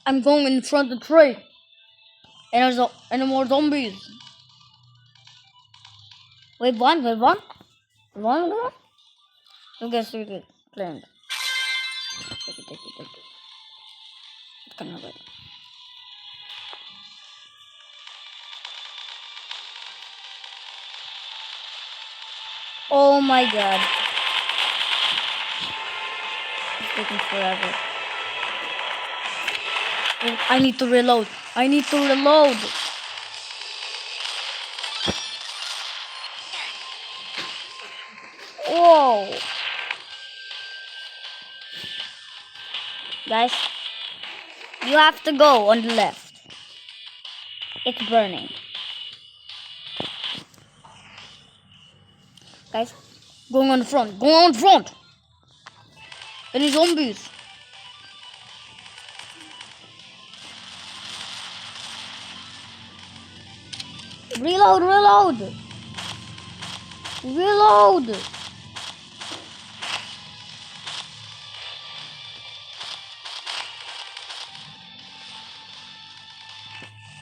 I'm going in front of the tree. And there's and more zombies. Wait, one. You guys take it. Planned. Take it. It can have it. Oh my god. It's taking forever. Oh, I need to reload. Whoa. Guys, you have to go on the left. It's burning. Guys, going on the front. Any zombies? Reload.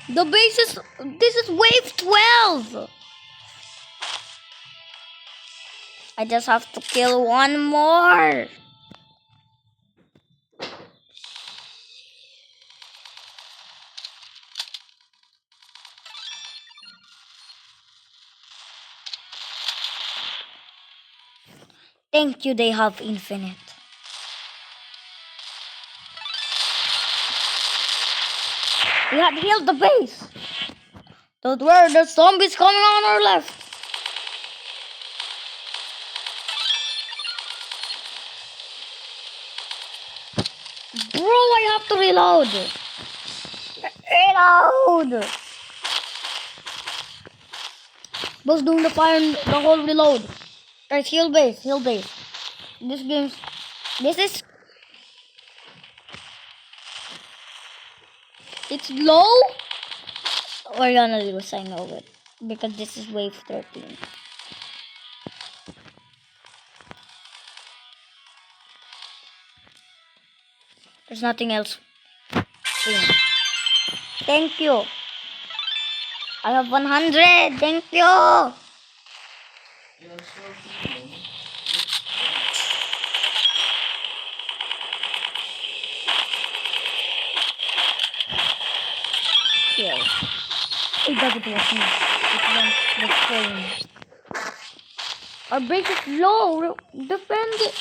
The base is, this is wave 12. I just have to kill one more. Thank you, they have infinite. We had healed the base. Don't worry, there's zombies coming on our left. Bro, I have to reload. Boss doing the fire and the whole reload. Guys, heal base. This game's, this is, it's low. We're gonna lose, I know it. Because this is wave 13. There's nothing else. Thank you. I have 100. Thank you. Here. It doesn't work. It wants the frame. Our base is low. Defend it.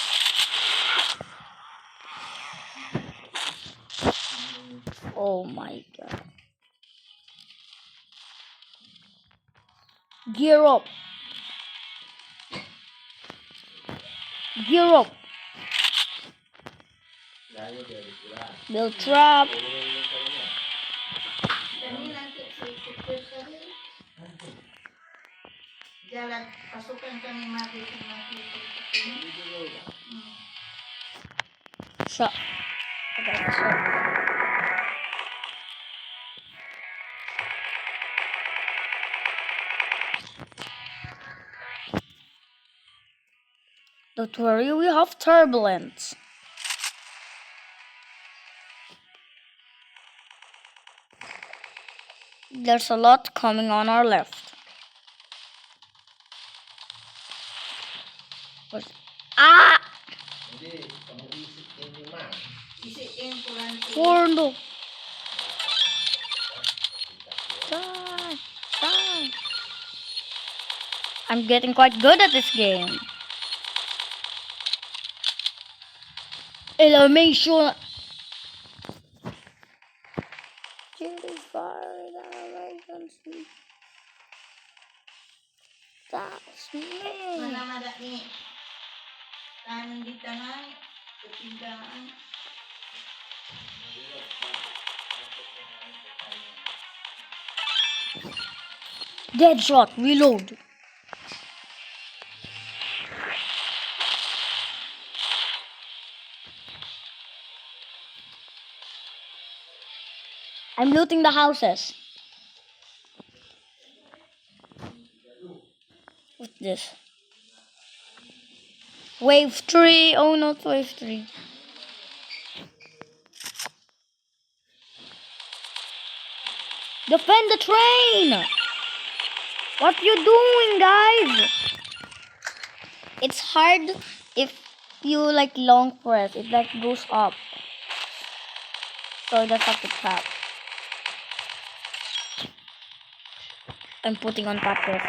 Oh my god. Gear up. Build trap. Jalan pasukan kami mati. Shot. Don't worry, we have turbulence. There's a lot coming on our left. Ah! Forno. Die. I'm getting quite good at this game. Elimination. Chili fire elimination. That's me. Mana ni kanan di tangan, kepindahan. Deadshot, reload. I'm looting the houses. What's this? Wave 3. Oh, not wave 3. Defend the train! What you doing, guys? It's hard if you like long press. It like goes up. So you just have to tap. I'm putting on practice.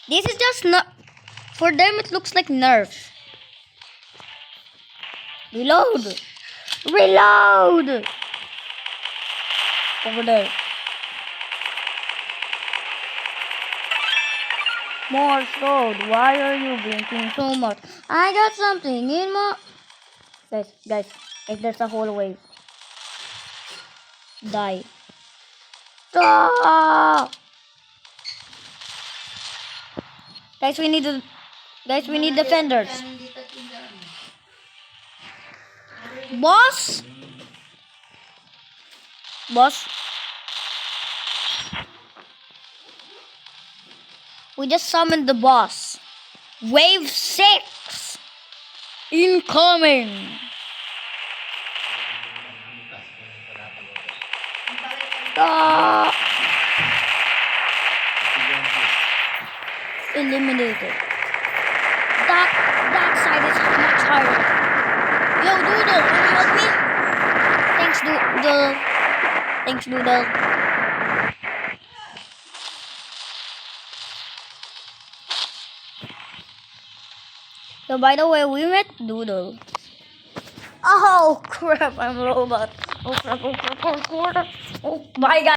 This is just not for them. It looks like Nerf. Reload! Reload! Over there. Morse code. Why are you blinking so much? I got something in my... Guys, if there's a whole wave. Die. Ah! Guys, we need defenders. Dito tindahan. Boss? Boss? We just summoned the boss. Wave 6! Incoming! Ah! Eliminated. That side is much harder. Yo, Doodle, can you help me? Thanks, Doodle. Thanks, Doodle. So, by the way, we met Doodle. Oh, crap, I'm a robot. Oh, crap, oh, crap, oh, crap. Oh, bye, guys.